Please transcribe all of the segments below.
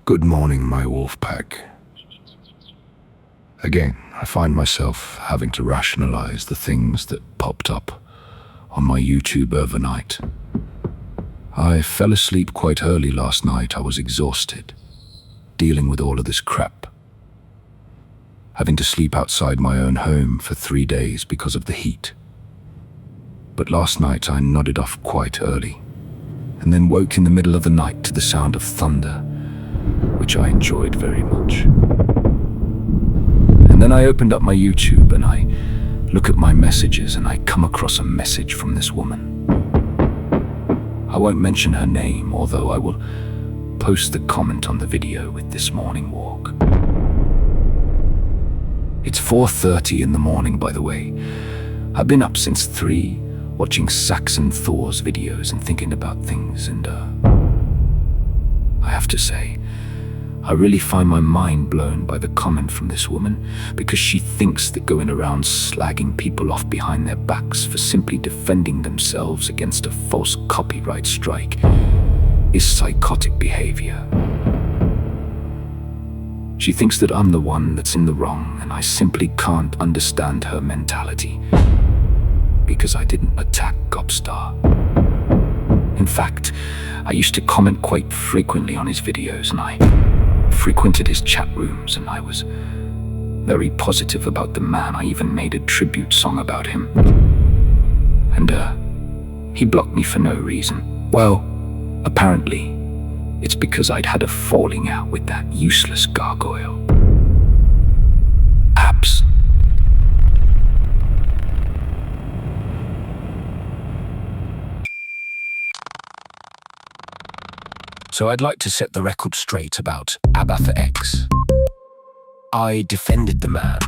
Good morning, my wolf pack. Again, I find myself having to rationalize the things that popped up on my YouTube overnight. I fell asleep quite early last night. I was exhausted, dealing with all of this crap. Having to sleep outside my own home for 3 days because of the heat. But last night I nodded off quite early, and then woke in the middle of the night to the sound of thunder, which I enjoyed very much. And then I opened up my YouTube and I look at my messages and I come across a message from this woman. I won't mention her name, although I will post the comment on the video with this morning walk. It's 4:30 in the morning, by the way. I've been up since 3, watching Saxon Thor's videos and thinking about things, and I have to say, I really find my mind blown by the comment from this woman, because she thinks that going around slagging people off behind their backs for simply defending themselves against a false copyright strike is psychotic behavior. She thinks that I'm the one that's in the wrong, and I simply can't understand her mentality, because I didn't attack Gobstar. In fact, I used to comment quite frequently on his videos, and I frequented his chat rooms, and I was very positive about the man. I even made a tribute song about him. And he blocked me for no reason. Well, apparently it's because I'd had a falling out with that useless gargoyle. Abs. So I'd like to set the record straight about Badwolf. I defended the man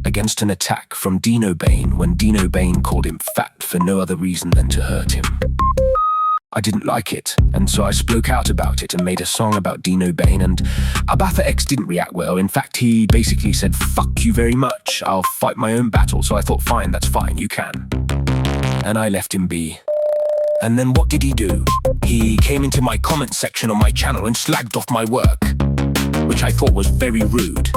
against an attack from Dino Bane when Dino Bane called him fat for no other reason than to hurt him. I didn't like it, and so I spoke out about it and made a song about Dino Bane, and Badwolf didn't react well. In fact, he basically said, "Fuck you very much, I'll fight my own battle." So I thought, fine, that's fine, you can. And I left him be. And then what did he do? He came into my comment section on my channel and slagged off my work, which I thought was very rude.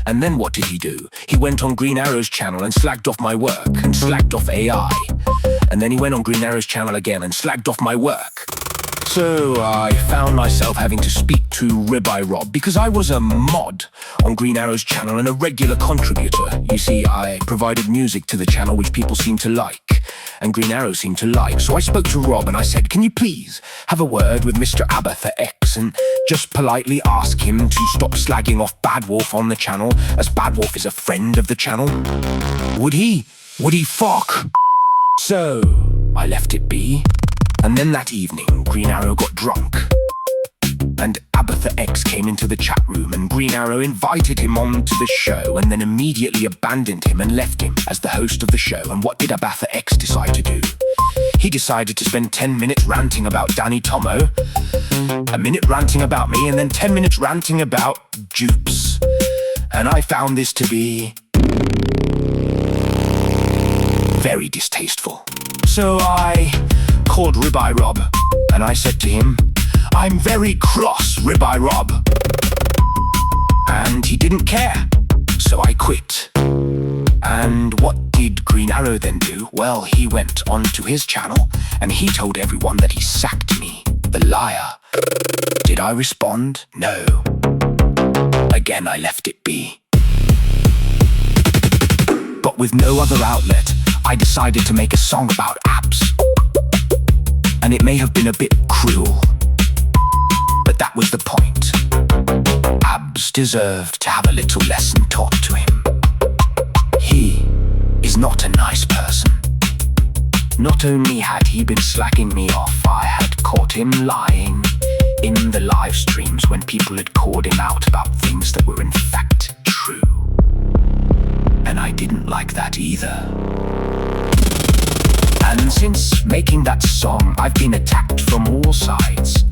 And then what did he do? He went on Green Arrow's channel and slagged off my work and slagged off AI. And then he went on Green Arrow's channel again and slagged off my work. So I found myself having to speak to Ribeye Rob, because I was a mod on Green Arrow's channel and a regular contributor. You see, I provided music to the channel which people seemed to like, and Green Arrow seemed to like. So I spoke to Rob and I said, "Can you please have a word with Mr. Badwolf and just politely ask him to stop slagging off Badwolf on the channel, as Badwolf is a friend of the channel?" Would he? Would he fuck? So I left it be. And then that evening, Green Arrow got drunk, and Badwolf came into the chat room, and Green Arrow invited him on to the show, and then immediately abandoned him and left him as the host of the show. And what did Badwolf decide to do? He decided to spend 10 minutes ranting about Danny Tomo, a minute ranting about me, and then 10 minutes ranting about Jupes. And I found this to be very distasteful. So I called Ribeye Rob, and I said to him, "I'm very cross, Ribeye Rob." And he didn't care, so I quit. And what did Green Arrow then do? Well, he went onto his channel, and he told everyone that he sacked me, the liar. Did I respond? No. Again, I left it be. But with no other outlet, I decided to make a song about abs. And it may have been a bit cruel, but that was the point. Abs deserved to have a little lesson taught to him. He is not a nice person. Not only had he been slacking me off, I had caught him lying in the live streams when people had called him out about things that were in fact true. And I didn't like that either. And since making that song, I've been attacked from all sides.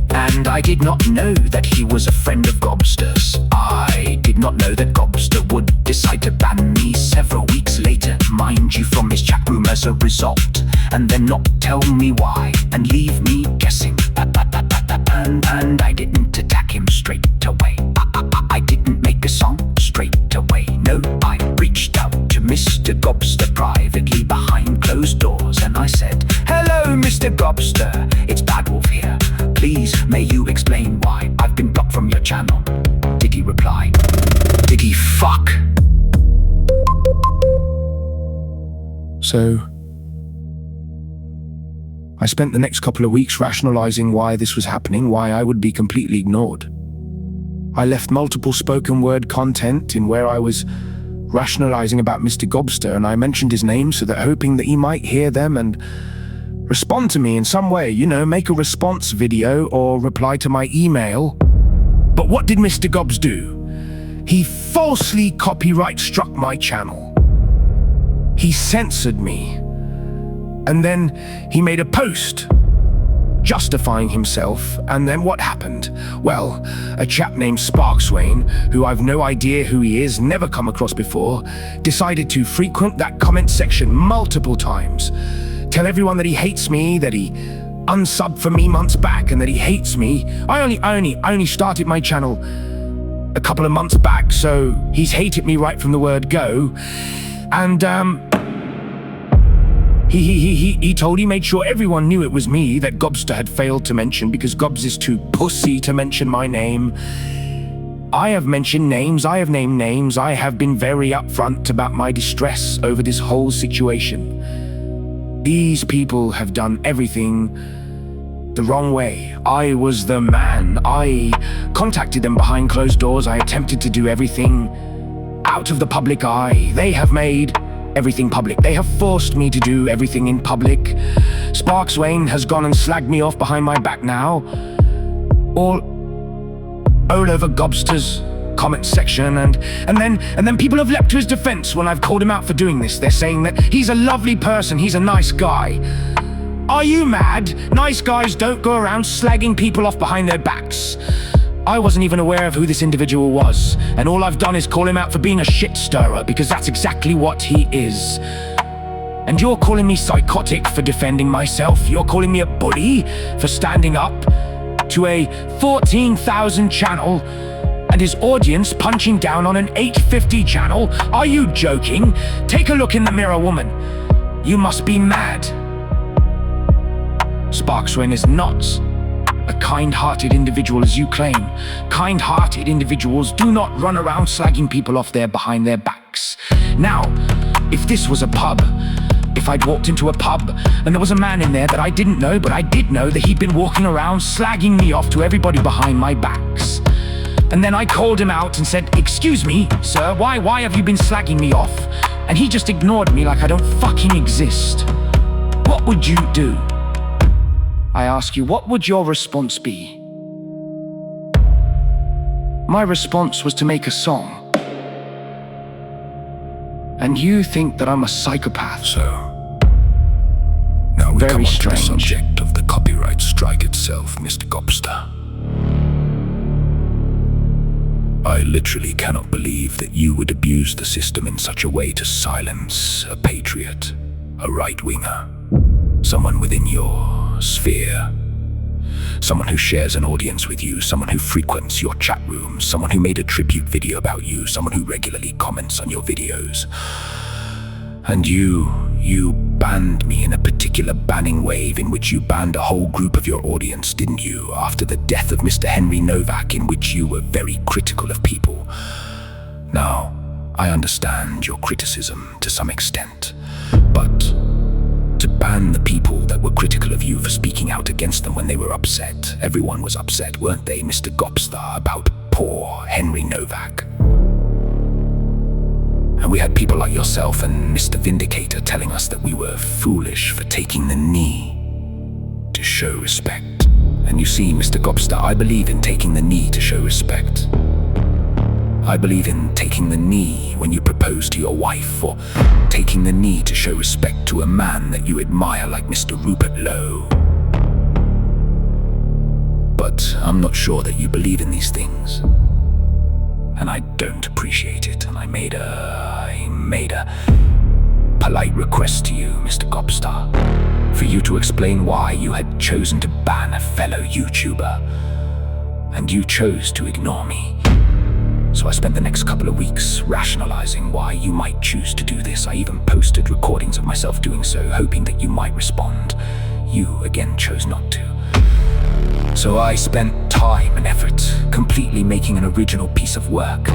And I did not know that he was a friend of Gobster's. I did not know that Gobster would decide to ban me several weeks later, mind you, from his chat room as a result, and then not tell me why and leave me guessing. And I didn't attack him straight So I spent the next couple of weeks rationalizing why this was happening, why I would be completely ignored. I left multiple spoken word content in where I was rationalizing about Mr. Gobster, and I mentioned his name so that hoping that he might hear them and respond to me in some way, make a response video or reply to my email. But what did Mr. Gobs do? He falsely copyright struck my channel. He censored me. And then he made a post justifying himself, and then what happened? Well, a chap named Sparkswain, who I've no idea who he is, never come across before, decided to frequent that comment section multiple times, tell everyone that he hates me, that he unsubbed for me months back, and that he hates me. I only started my channel a couple of months back, so he's hated me right from the word go. And he made sure everyone knew it was me that Gobster had failed to mention because Gobs is too pussy to mention my name. I have mentioned names, I have named names, I have been very upfront about my distress over this whole situation. These people have done everything the wrong way. I was the man. I contacted them behind closed doors. I attempted to do everything out of the public eye. They have made everything public. They have forced me to do everything in public. Sparkswain has gone and slagged me off behind my back now, all over Gobster's comment section, and then people have leapt to his defense when I've called him out for doing this. They're saying that he's a lovely person, he's a nice guy. Are you mad? Nice guys don't go around slagging people off behind their backs. I wasn't even aware of who this individual was, and all I've done is call him out for being a shit stirrer, because that's exactly what he is. And you're calling me psychotic for defending myself. You're calling me a bully for standing up to a 14,000 channel and his audience punching down on an 850 channel. Are you joking? Take a look in the mirror, woman. You must be mad. Sparkswain is not a kind-hearted individual as you claim. Kind-hearted individuals do not run around slagging people off behind their backs. Now, if this was a pub, if I'd walked into a pub and there was a man in there that I didn't know, but I did know that he'd been walking around slagging me off to everybody behind my backs, and then I called him out and said, "Excuse me, sir, why have you been slagging me off?" And he just ignored me like I don't fucking exist. What would you do? I ask you, what would your response be? My response was to make a song. And you think that I'm a psychopath. So, now we Very come on to the strange. subject of the copyright strike itself, Mr. Gobster. I literally cannot believe that you would abuse the system in such a way to silence a patriot, a right-winger, someone within your sphere, someone who shares an audience with you, someone who frequents your chat rooms, someone who made a tribute video about you, someone who regularly comments on your videos. And you banned me in a particular banning wave in which you banned a whole group of your audience, didn't you, after the death of Mr. Henry Novak, in which you were very critical of people. Now, I understand your criticism to some extent, but to ban the people that were critical of you for speaking out against them when they were upset. Everyone was upset, weren't they, Mr. Gobster, about poor Henry Novak? And we had people like yourself and Mr. Vindicator telling us that we were foolish for taking the knee to show respect. And you see, Mr. Gobster, I believe in taking the knee to show respect. I believe in taking the knee when you propose to your wife, or taking the knee to show respect to a man that you admire like Mr. Rupert Lowe. But I'm not sure that you believe in these things. And I don't appreciate it, and I made a polite request to you, Mr. Gobster, for you to explain why you had chosen to ban a fellow YouTuber, and you chose to ignore me. So I spent the next couple of weeks rationalizing why you might choose to do this. I even posted recordings of myself doing so, hoping that you might respond. You again chose not to. So I spent time and effort completely making an original piece of work,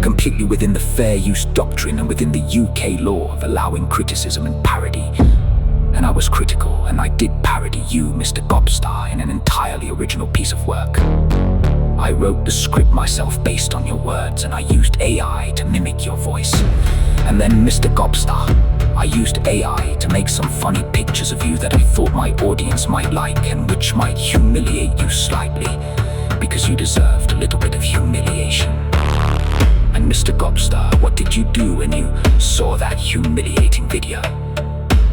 completely within the fair use doctrine and within the UK law of allowing criticism and parody. And I was critical, and I did parody you, Mr. Gobstar, in an entirely original piece of work. I wrote the script myself based on your words, and I used AI to mimic your voice. And then, Mr. Gobstar, I used AI to make some funny pictures of you that I thought my audience might like and which might humiliate you slightly, because you deserved a little bit of humiliation. And Mr. Gobstar, what did you do when you saw that humiliating video?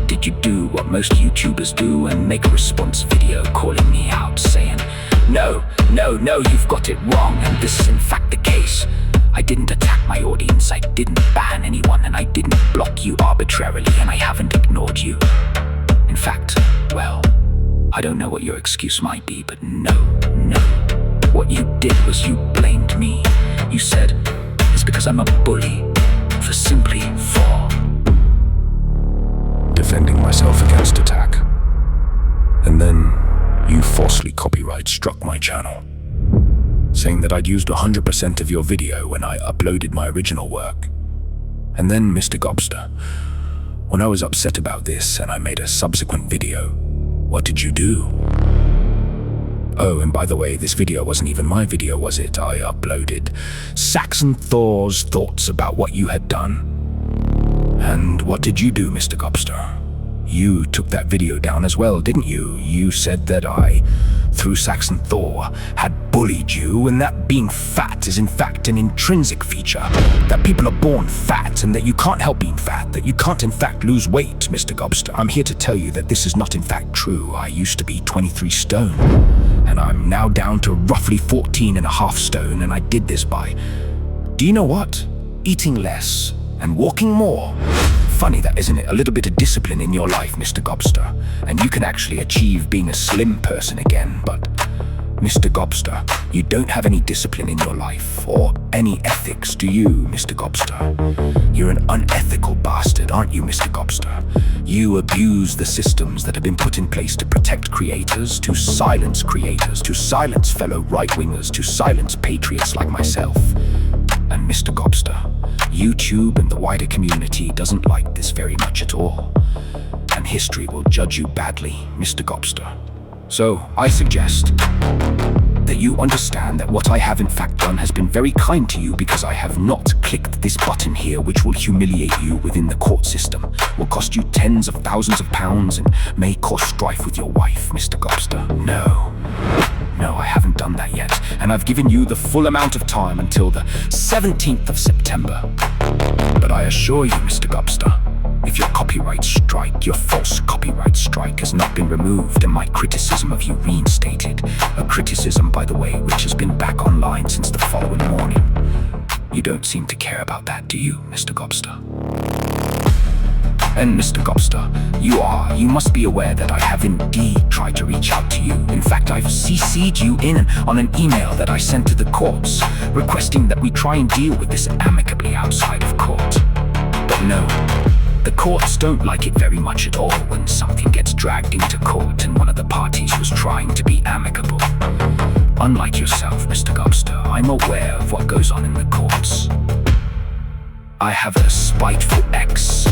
Did you do what most YouTubers do and make a response video calling me out, saying, No, you've got it wrong, and this is in fact the case. I didn't attack my audience, I didn't ban anyone, and I didn't block you arbitrarily, and I haven't ignored you. In fact, well, I don't know what your excuse might be, but no. What you did was you blamed me. You said, it's because I'm a bully, for defending myself against attack. And then you falsely copyright struck my channel, saying that I'd used 100% of your video when I uploaded my original work. And then, Mr. Gobster, when I was upset about this and I made a subsequent video, what did you do? Oh, and by the way, this video wasn't even my video, was it? I uploaded Saxon Thor's thoughts about what you had done. And what did you do, Mr. Gobster? You took that video down as well, didn't you? You said that I, through Saxon Thor, had bullied you, and that being fat is in fact an intrinsic feature, that people are born fat, and that you can't help being fat, that you can't in fact lose weight, Mr. Gobster. I'm here to tell you that this is not in fact true. I used to be 23 stone, and I'm now down to roughly 14.5 stone, and I did this by, do you know what? Eating less and walking more. Funny that, isn't it? A little bit of discipline in your life, Mr. Gobster, and you can actually achieve being a slim person again. But Mr. Gobster, you don't have any discipline in your life, or any ethics, do you, Mr. Gobster? You're an unethical bastard, aren't you, Mr. Gobster? You abuse the systems that have been put in place to protect creators, to silence fellow right-wingers, to silence patriots like myself. And Mr. Gobster, YouTube and the wider community doesn't like this very much at all. And history will judge you badly, Mr. Gobster. So I suggest that you understand that what I have in fact done has been very kind to you, because I have not clicked this button here, which will humiliate you within the court system, will cost you tens of thousands of pounds, and may cause strife with your wife, Mr. Gobster. No, I haven't done that yet, and I've given you the full amount of time until the 17th of September. But I assure you, Mr. Gobster, if your false copyright strike has not been removed and my criticism of you reinstated, a criticism, by the way, which has been back online since the following morning. You don't seem to care about that, do you, Mr. Gobster? And Mr. Gobster, you must be aware that I have indeed tried to reach out to you. In fact, I've CC'd you in on an email that I sent to the courts, requesting that we try and deal with this amicably outside of court. But no, the courts don't like it very much at all when something gets dragged into court and one of the parties was trying to be amicable. Unlike yourself, Mr. Gobster, I'm aware of what goes on in the courts. I have a spiteful ex,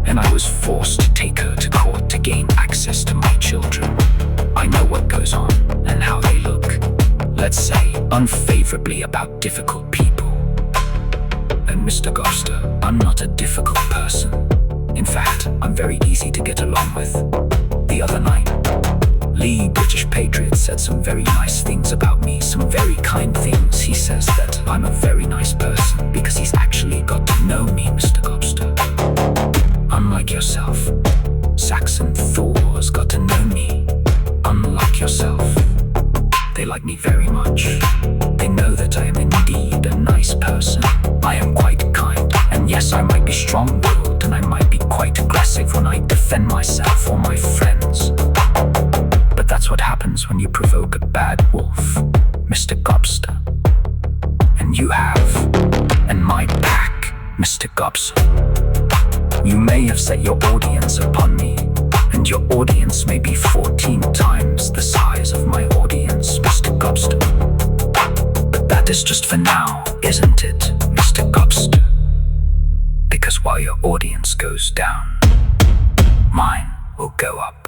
and I was forced to take her to court to gain access to my children. I know what goes on and how they look, let's say, unfavorably about difficult people. And Mr. Gobster, I'm not a difficult person. In fact, I'm very easy to get along with. The other night, Lee, British patriot, said some very nice things about me, some very kind things. He says that I'm a very nice person because he's actually got to know me, Mr. Gobster. Unlike yourself, Saxon Thor's got to know me. Unlike yourself, they like me very much. They know that I am indeed a nice person. I am quite kind, and yes, I might be strong-willed, and I might be quite aggressive when I defend myself or my friends. But that's what happens when you provoke a bad wolf, Mr. Gobster. And you have, and my back, Mr. Gobster. You may have set your audience upon me, and And your audience may be 14 times the size of my audience, Mr. Gobster. But that is just for now, isn't it, Mr. Gobster? Because while your audience goes down, mine will go up.